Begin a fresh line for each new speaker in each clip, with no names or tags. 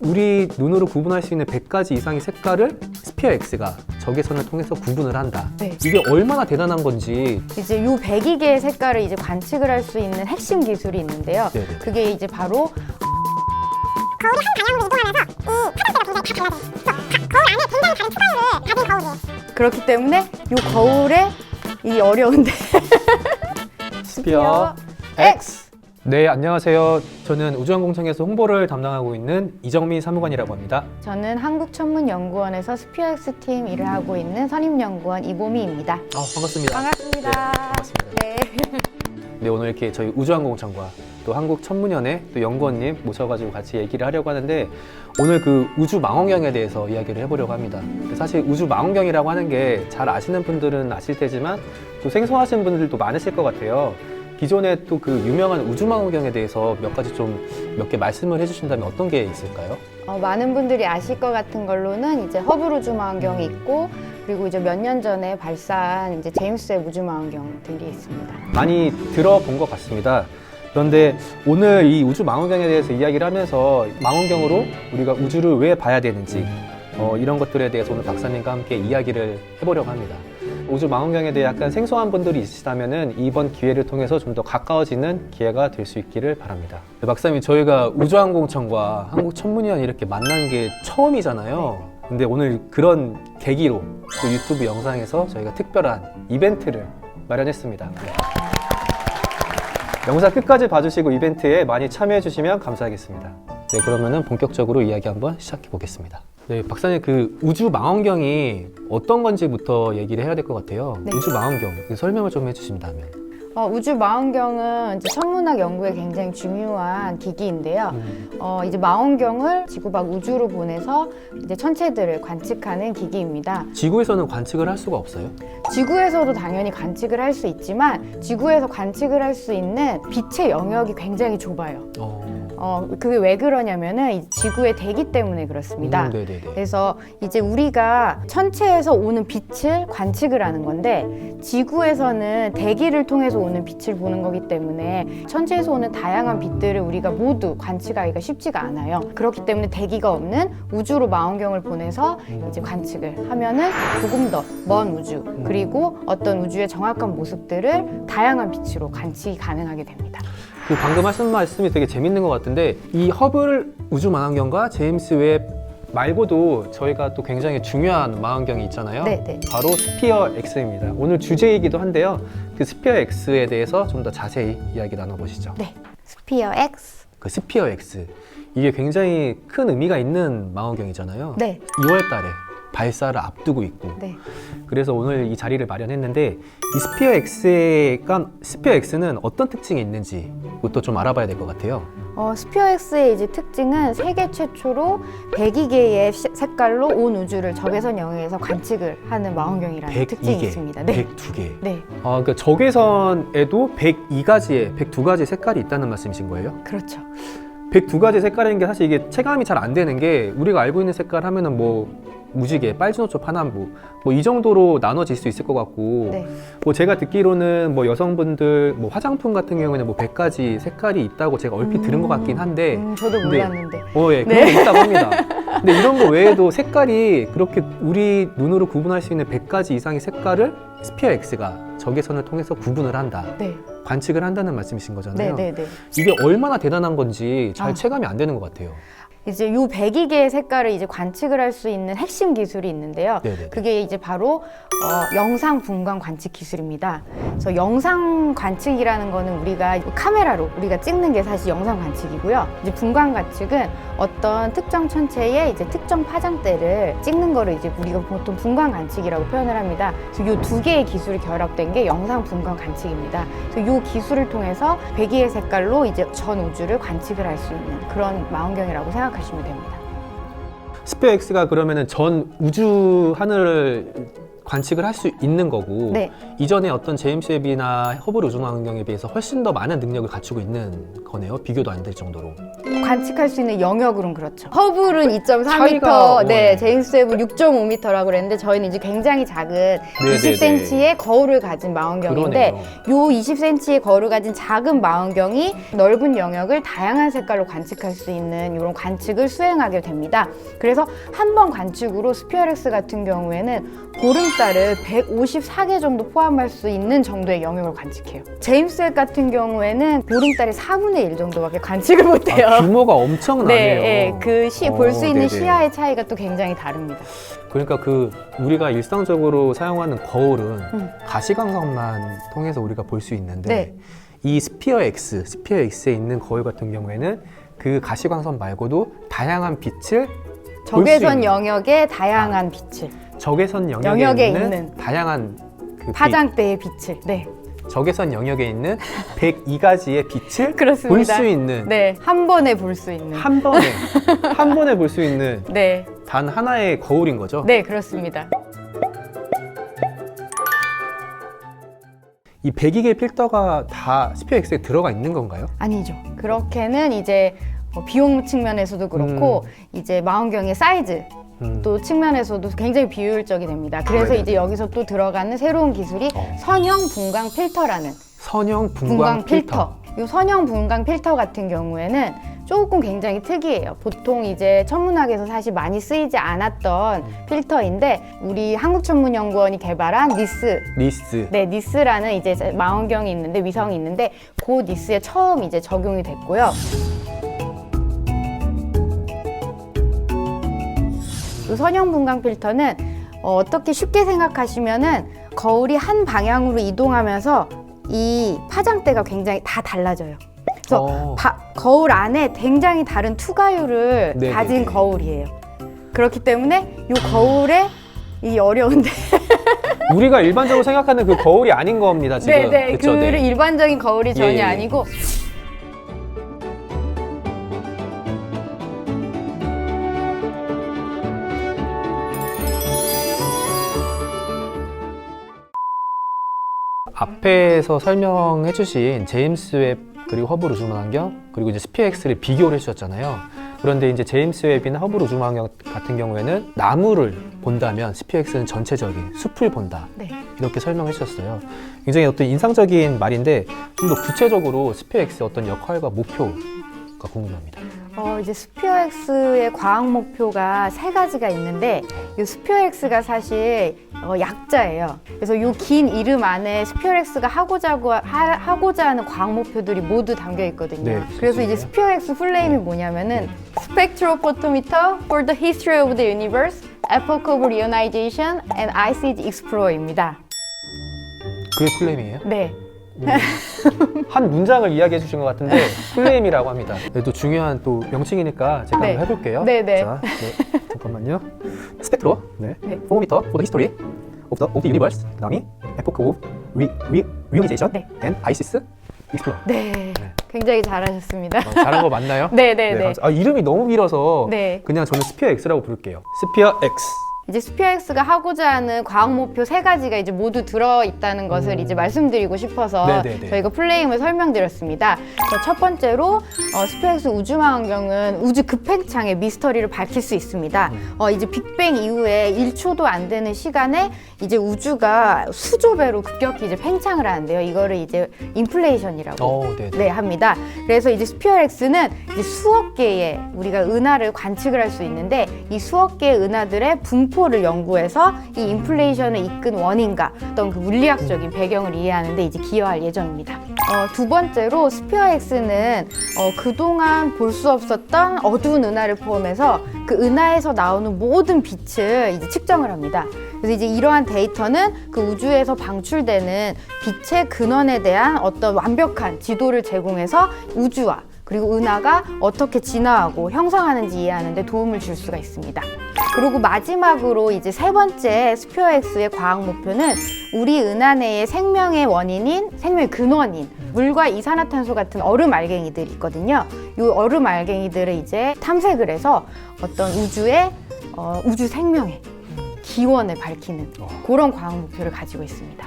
우리 눈으로 구분할 수 있는 100가지 이상의 색깔을 스피어 X가 적외선을 통해서 구분을 한다.
네.
이게 얼마나 대단한 건지.
이제 요 102개의 색깔을 이제 관측을 할 수 있는 핵심 기술이 있는데요.
네네.
그게 이제 바로
거울이 한 방향으로 이동하면서 이 파란색과 굉장히 다 달라져요. 거울 안에 굉장히 다른 투과율을 가진 거울이에요.
그렇기 때문에 요 거울에 이 어려운데
스피어 X. 네, 안녕하세요. 저는 우주항공청에서 홍보를 담당하고 있는 이정민 사무관이라고 합니다.
저는 한국천문연구원에서 스피어 X 팀 일을 하고 있는 선임연구원 이보미입니다.
반갑습니다.
반갑습니다.
네, 반갑습니다.
네.
네, 오늘 이렇게 저희 우주항공청과 또 한국천문연의 또 연구원님 모셔가지고 같이 얘기를 하려고 하는데, 오늘 그 우주망원경에 대해서 이야기를 해보려고 합니다. 사실 우주망원경이라고 하는 게 잘 아시는 분들은 아실 테지만 또 생소하신 분들도 많으실 것 같아요. 기존에 또 그 유명한 우주망원경에 대해서 몇 개 말씀을 해주신다면 어떤 게 있을까요?
많은 분들이 아실 것 같은 걸로는 이제 허블 우주망원경이 있고, 그리고 이제 몇 년 전에 발사한 이제 제임스 웹 우주망원경들이 있습니다.
많이 들어본 것 같습니다. 그런데 오늘 이 우주망원경에 대해서 이야기를 하면서 망원경으로 우리가 우주를 왜 봐야 되는지 이런 것들에 대해서 오늘 박사님과 함께 이야기를 해보려고 합니다. 우주망원경에 대해 약간 생소한 분들이 있으시다면 이번 기회를 통해서 좀 더 가까워지는 기회가 될 수 있기를 바랍니다. 박사님, 저희가 우주항공청과 한국천문위원회 이렇게 만난 게 처음이잖아요. 근데 오늘 그런 계기로 또 유튜브 영상에서 저희가 특별한 이벤트를 마련했습니다. 영상 끝까지 봐주시고 이벤트에 많이 참여해 주시면 감사하겠습니다. 네, 그러면은 본격적으로 이야기 한번 시작해 보겠습니다. 네, 박사님, 그 우주망원경이 어떤 건지부터 얘기를 해야 될 것 같아요.
네.
우주망원경 설명을 좀 해주신다면.
우주망원경은 이제 천문학 연구에 굉장히 중요한 기기인데요. 이제 망원경을 지구 밖 우주로 보내서 이제 천체들을 관측하는 기기입니다.
지구에서는 관측을 할 수가 없어요?
지구에서도 당연히 관측을 할 수 있지만, 지구에서 관측을 할 수 있는 빛의 영역이 굉장히 좁아요. 그게 왜 그러냐면은 이 지구의 대기 때문에 그렇습니다.
네네네.
그래서 이제 우리가 천체에서 오는 빛을 관측을 하는 건데, 지구에서는 대기를 통해서 오는 빛을 보는 거기 때문에 천체에서 오는 다양한 빛들을 우리가 모두 관측하기가 쉽지가 않아요. 그렇기 때문에 대기가 없는 우주로 망원경을 보내서 이제 관측을 하면은 조금 더 먼 우주, 그리고 어떤 우주의 정확한 모습들을 다양한 빛으로 관측이 가능하게 됩니다.
그 방금 하신 말씀이 되게 재밌는 것 같은데, 이 허블 우주망원경과 제임스 웹 말고도 저희가 또 굉장히 중요한 망원경이 있잖아요.
네.
바로 스피어 X입니다. 오늘 주제이기도 한데요. 그 스피어 X에 대해서 좀 더 자세히 이야기 나눠보시죠.
네, 스피어 X.
그 스피어 X, 이게 굉장히 큰 의미가 있는 망원경이잖아요.
네.
2월 달에 발사를 앞두고 있고,
네.
그래서 오늘 이 자리를 마련했는데, 이 스피어 X는 어떤 특징이 있는지 그것도 좀 알아봐야 될 것 같아요.
스피어 X의 이제 특징은 세계 최초로 102개의 색깔로 온 우주를 적외선 영역에서 관측을 하는 망원경이라는 특징이 있습니다. 네.
102개.
네,
그러니까 적외선에도 102가지의 색깔이 있다는 말씀이신 거예요?
그렇죠.
102가지 색깔인 게 사실 이게 체감이 잘 안 되는 게, 우리가 알고 있는 색깔 하면은 뭐 무지개, 빨주노초, 파남보 뭐 이 정도로 나눠질 수 있을 것 같고,
네.
뭐 제가 듣기로는 뭐 여성분들 뭐 화장품 같은 경우에는 뭐 100가지 색깔이 있다고 제가 얼핏 들은 것 같긴 한데,
저도
근데-
몰랐는데.
예, 그런 게 있다고 합니다. 근데 이런 거 외에도 색깔이 그렇게 우리 눈으로 구분할 수 있는 100가지 이상의 색깔을 스피어 X가 적외선을 통해서 구분을 한다.
네,
관측을 한다는 말씀이신 거잖아요.
네.
이게 얼마나 대단한 건지 잘
아.
체감이 안 되는 것 같아요.
이제 요 102개의 색깔을 이제 관측을 할 수 있는 핵심 기술이 있는데요.
네네.
그게 이제 바로 영상 분광 관측 기술입니다. 그래서 영상 관측이라는 거는 우리가 카메라로 우리가 찍는 게 사실 영상 관측이고요. 이제 분광 관측은 어떤 특정 천체의 이제 특정 파장대를 찍는 거를 이제 우리가 보통 분광 관측이라고 표현을 합니다. 그래서 요 두 개의 기술이 결합된 게 영상 분광 관측입니다. 그래서 요 기술을 통해서 102의 색깔로 이제 전 우주를 관측을 할 수 있는 그런 망원경이라고 생각하시면 됩니다.
스페이스X가 그러면은 전 우주 하늘을 관측을 할 수 있는 거고
네.
이전에 어떤 제임스 웹이나 허블 우주망원경에 비해서 훨씬 더 많은 능력을 갖추고 있는 거네요. 비교도 안 될 정도로.
관측할 수 있는 영역으로는 그렇죠. 허블은 2.4m,
차이가,
네, 제임스 웹은 6.5m라고 그랬는데 저희는 이제 굉장히 작은 20cm의 거울을 가진 망원경인데
그러네요.
요 20cm의 거울을 가진 작은 망원경이 넓은 영역을 다양한 색깔로 관측할 수 있는 이런 관측을 수행하게 됩니다. 그래서 한 번 관측으로 스피어렉스 같은 경우에는 보름달을 154개 정도 포함할 수 있는 정도의 영역을 관측해요. 제임스 웹 같은 경우에는 보름달의 4분의 1 정도밖에 관측을 못해요.
아, 규모가 엄청나네요.
네, 그 볼 수 있는
네네.
시야의 차이가 또 굉장히 다릅니다.
그러니까 그 우리가 일상적으로 사용하는 거울은 가시광선만 통해서 우리가 볼 수 있는데
네.
이 스피어 X에 있는 거울 같은 경우에는 그 가시광선 말고도 다양한 빛을
적외선 영역의 다양한 빛을,
적외선 영역에
영역에
있는,
있는
다양한 그
파장대의 빛을, 네,
적외선 영역에 있는 102가지의 빛을
그렇습니다.
볼 수 있는
네, 한 번에 볼 수 있는,
한 번에 볼 수 있는
네,
단 하나의 거울인 거죠.
네, 그렇습니다.
이 102개의 필터가 다 스피어 X에 들어가 있는 건가요?
아니죠. 그렇게는 이제 비용 측면에서도 그렇고 이제 망원경의 사이즈 또 측면에서도 굉장히 비효율적이 됩니다. 그래서
네네네.
이제 여기서 또 들어가는 새로운 기술이 선형 분광 필터라는
선형 분광 필터.
이 선형 분광 필터 같은 경우에는 조금 굉장히 특이해요. 보통 이제 천문학에서 사실 많이 쓰이지 않았던 필터인데 우리 한국천문연구원이 개발한
리스.
네, 니스라는 이제 망원경이 있는데 위성이 있는데 그 니스에 처음 이제 적용이 됐고요. 이 선형 분광 필터는 어떻게 쉽게 생각하시면은 거울이 한 방향으로 이동하면서 이 파장대가 굉장히 다 달라져요. 그래서 거울 안에 굉장히 다른 투과율을
네네네.
가진 거울이에요. 그렇기 때문에 이 거울에 이 어려운데
우리가 일반적으로 생각하는 그 거울이 아닌 겁니다, 지금.
네네
그쵸?
그
네.
일반적인 거울이 전혀
예.
아니고
앞에서 설명해 주신 제임스 웹 그리고 허블 우주망원경 그리고 이제 스피어 X를 비교를 해 주셨잖아요. 그런데 이제 제임스 웹이나 허블 우주망원경 같은 경우에는 나무를 본다면 스피어 X는 전체적인 숲을 본다.
네.
이렇게 설명해 주셨어요. 굉장히 어떤 인상적인 말인데 좀 더 구체적으로 스피어 X의 어떤 역할과 목표가 궁금합니다.
이제 스피어 X의 과학 목표가 3가지가 있는데 이 스피어 X가 사실 약자예요. 그래서 이 긴 이름 안에 스피어 X가 하고자 하는 과학 목표들이 모두 담겨 있거든요.
네,
그래서 이제 스피어 X 풀네임이 뭐냐면은 Spectrophotometer for the History of the Universe, Epoch of Ionization and Ice Age Explorer입니다.
그게 플레임이에요?
네.
한 문장을 이야기해 주신 것 같은데 플레임이라고 합니다. 네, 또 중요한 또 명칭이니까 제가
네.
한번 해볼게요.
네네.
자, 네, 잠깐만요. 스펙트로, 네,
네.
포모미터 for the history of the universe. 그다음이 epoch of reionization
네.
and ice explorer.
네. 굉장히 잘하셨습니다.
잘한 거 맞나요?
네네네.
이름이 너무 길어서
네.
그냥 저는 스피어 X라고 부를게요. 스피어 X.
이제 스피어 X가 하고자 하는 과학 목표 3가지가 이제 모두 들어있다는 것을 이제 말씀드리고 싶어서
네네네.
저희가 플레임을 설명드렸습니다. 첫 번째로 스피어 X 우주망원경은 우주 급팽창의 미스터리를 밝힐 수 있습니다. 이제 빅뱅 이후에 1초도 안 되는 시간에 이제 우주가 수조 배로 급격히 이제 팽창을 하는데요. 이거를 이제 인플레이션이라고
네네.
합니다. 그래서 이제 스피어 X는 이제 수억 개의 우리가 은하를 관측을 할 수 있는데 이 수억 개의 은하들의 분포를 연구해서 이 인플레이션을 이끈 원인과 어떤 그 물리학적인 배경을 이해하는데 이제 기여할 예정입니다. 두 번째로 스피어 X는 그동안 볼 수 없었던 어두운 은하를 포함해서 그 은하에서 나오는 모든 빛을 이제 측정을 합니다. 그래서 이제 이러한 데이터는 그 우주에서 방출되는 빛의 근원에 대한 어떤 완벽한 지도를 제공해서 우주와 그리고 은하가 어떻게 진화하고 형성하는지 이해하는 데 도움을 줄 수가 있습니다. 그리고 마지막으로 이제 3번째 스피어 X의 과학 목표는 우리 은하 내의 생명의 원인인, 생명의 근원인 물과 이산화탄소 같은 얼음 알갱이들이 있거든요. 이 얼음 알갱이들을 이제 탐색을 해서 어떤 우주 생명의 기원을 밝히는 그런 과학 목표를 가지고 있습니다.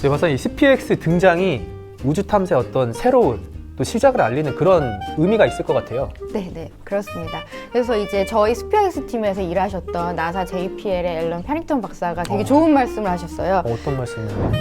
네, 박사님, 이 SPX 등장이 우주 탐사의 어떤 새로운 또 시작을 알리는 그런 의미가 있을 것 같아요.
네, 그렇습니다. 그래서 이제 저희 스피어엑스 팀에서 일하셨던 나사 JPL의 앨런 패링턴 박사가 되게 좋은 말씀을 하셨어요.
어떤 말씀이요?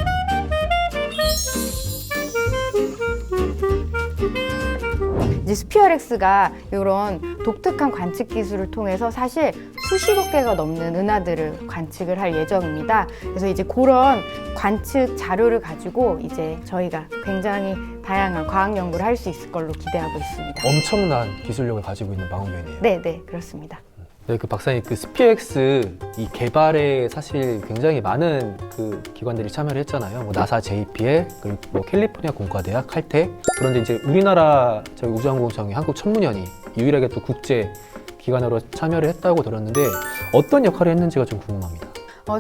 이제 스피어엑스가 이런 독특한 관측 기술을 통해서 사실 수십억 개가 넘는 은하들을 관측을 할 예정입니다. 그래서 이제 그런 관측 자료를 가지고 이제 저희가 굉장히 다양한 과학 연구를 할 수 있을 걸로 기대하고 있습니다.
엄청난 기술력을 가지고 있는 망원경이네요.
네, 그렇습니다.
네, 그 박사님, 그 SPX 이 개발에 사실 굉장히 많은 그 기관들이 참여를 했잖아요. 뭐 나사 JPL, 그리고 뭐 캘리포니아 공과대학, 칼텍. 그런데 이제 우리나라 저희 우주항공청이 한국천문연이 유일하게 또 국제 기관으로 참여를 했다고 들었는데 어떤 역할을 했는지가 좀 궁금합니다.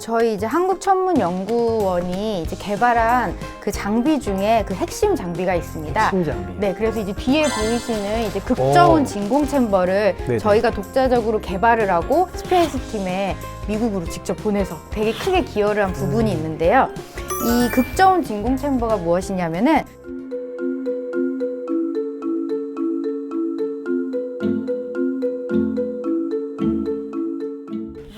저희 이제 한국천문연구원이 이제 개발한 그 장비 중에 그 핵심 장비가 있습니다.
핵심 장비.
네, 그래서 이제 뒤에 보이시는 이제 극저온 진공 챔버를
네네.
저희가 독자적으로 개발을 하고 스페이스 팀에 미국으로 직접 보내서 되게 크게 기여를 한 부분이 있는데요. 이 극저온 진공 챔버가 무엇이냐면은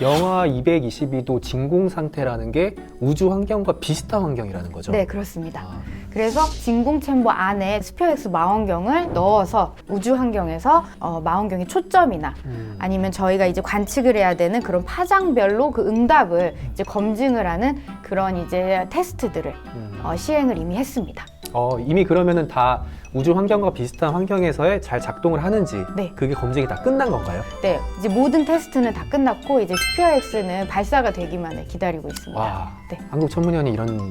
영하 222도 진공 상태라는 게 우주 환경과 비슷한 환경이라는 거죠?
네, 그렇습니다.
아,
그래서 진공 챔버 안에 스피어엑스 망원경을 넣어서 우주 환경에서 망원경의 초점이나 아니면 저희가 이제 관측을 해야 되는 그런 파장별로 그 응답을 이제 검증을 하는 그런 이제 테스트들을 시행을 이미 했습니다.
이미 그러면은 다 우주 환경과 비슷한 환경에서의 잘 작동을 하는지
네.
그게 검증이 다 끝난 건가요?
네, 이제 모든 테스트는 다 끝났고 이제 스피어엑스는 발사가 되기만을 기다리고 있습니다.
와,
네.
한국천문연이 이런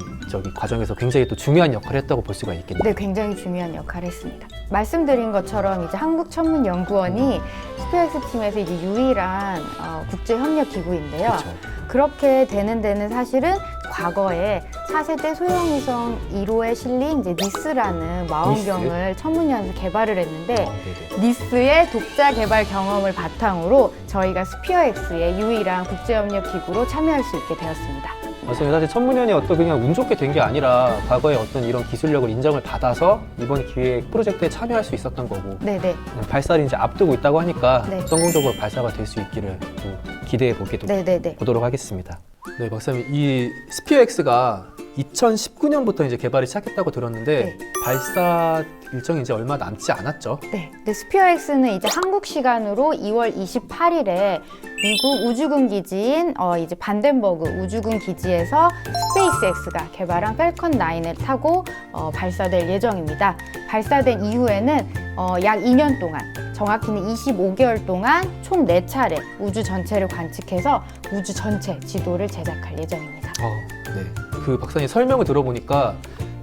과정에서 굉장히 또 중요한 역할을 했다고 볼 수가 있겠네요.
네, 굉장히 중요한 역할을 했습니다. 말씀드린 것처럼 이제 한국천문연구원이 스피어엑스 팀에서 이제 유일한 국제 협력 기구인데요.
그렇죠.
그렇게 되는 데는 사실은 과거에 차세대 소형위성 1호에 실린 이제 니스라는 망원경을 천문연에서 개발을 했는데
네네.
니스의 독자 개발 경험을 바탕으로 저희가 스피어엑스의 유일한 국제협력 기구로 참여할 수 있게 되었습니다.
맞아요. 사실 천문연이 그냥 운 좋게 된 게 아니라 과거에 어떤 이런 기술력을 인정을 받아서 이번 기회에 프로젝트에 참여할 수 있었던 거고
네네.
발사를 이제 앞두고 있다고 하니까
네.
성공적으로 발사가 될 수 있기를 또 기대해
네네네.
보도록 하겠습니다. 네, 박사님, 이 스피어엑스가 2019년부터 이제 개발을 시작했다고 들었는데
네.
발사 일정이 이제 얼마 남지 않았죠?
네. 근데 스피어엑스는 이제 한국 시간으로 2월 28일에 미국 우주군 기지인 이제 반덴버그 우주군 기지에서 스페이스X가 개발한 펠컨 9을 타고 발사될 예정입니다. 발사된 이후에는 약 2년 동안, 정확히는 25개월 동안 총 4차례 우주 전체를 관측해서 우주 전체 지도를 제작할 예정입니다.
네. 그 박사님 설명을 들어보니까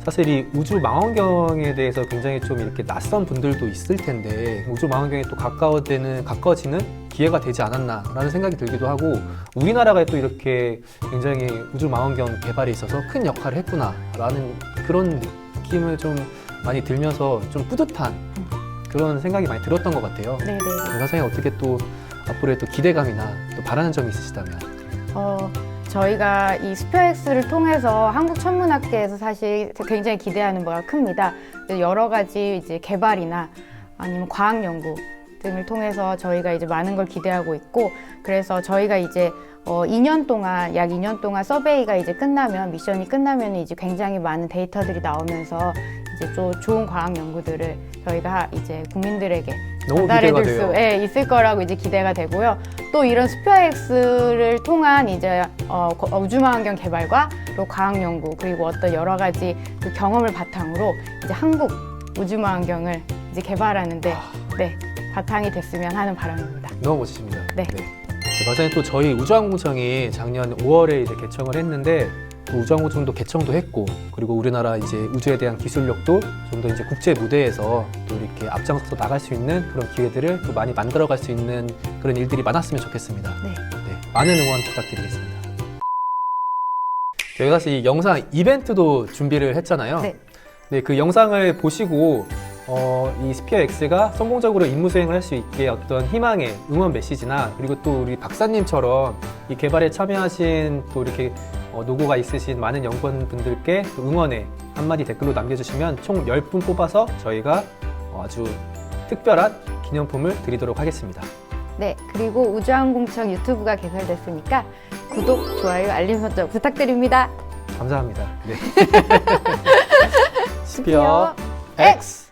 사실 이 우주 망원경에 대해서 굉장히 좀 이렇게 낯선 분들도 있을 텐데 우주 망원경에 또 가까워지는 기회가 되지 않았나라는 생각이 들기도 하고 우리나라가 또 이렇게 굉장히 우주 망원경 개발에 있어서 큰 역할을 했구나라는 그런 느낌을 좀 많이 들면서 좀 뿌듯한 그런 생각이 많이 들었던 것 같아요.
네네.
박사님 어떻게 또 앞으로의 또 기대감이나 또 바라는 점이 있으시다면?
저희가 이 스피어엑스를 통해서 한국천문학계에서 사실 굉장히 기대하는 바가 큽니다. 여러 가지 이제 개발이나 아니면 과학 연구 등을 통해서 저희가 이제 많은 걸 기대하고 있고, 그래서 저희가 이제 약 2년 동안 서베이가 이제 미션이 끝나면 이제 굉장히 많은 데이터들이 나오면서 이제 좀 좋은 과학 연구들을 저희가 이제 국민들에게
너무
전달해
기대가
줄 수
돼요.
있을 거라고 이제 기대가 되고요. 또 이런 스피어엑스를 통한 이제 우주망원경 개발과 또 과학 연구 그리고 어떤 여러 가지 그 경험을 바탕으로 이제 한국 우주망원경을 이제 개발하는데 바탕이 됐으면 하는 바람입니다.
너무 멋지십니다.
네.
박사님 또 저희 우주항공청이 작년 5월에 이제 개청을 했는데 또 우주항공청도 개청도 했고 그리고 우리나라 이제 우주에 대한 기술력도 좀 더 이제 국제 무대에서 또 이렇게 앞장서서 나갈 수 있는 그런 기회들을 또 많이 만들어갈 수 있는 그런 일들이 많았으면 좋겠습니다.
네.
많은 응원 부탁드리겠습니다. 저희가 사실 이 영상 이벤트도 준비를 했잖아요.
네.
그 영상을 보시고 이 스피어X가 성공적으로 임무 수행을 할 수 있게 어떤 희망의 응원 메시지나 그리고 또 우리 박사님처럼 이 개발에 참여하신 또 이렇게 노고가 있으신 많은 연구원분들께 응원의 한마디 댓글로 남겨주시면 총 10분 뽑아서 저희가 아주 특별한 기념품을 드리도록 하겠습니다.
네, 그리고 우주항공청 유튜브가 개설됐으니까 구독, 좋아요, 알림 설정 부탁드립니다.
감사합니다. 네.
스피어
스피어 X!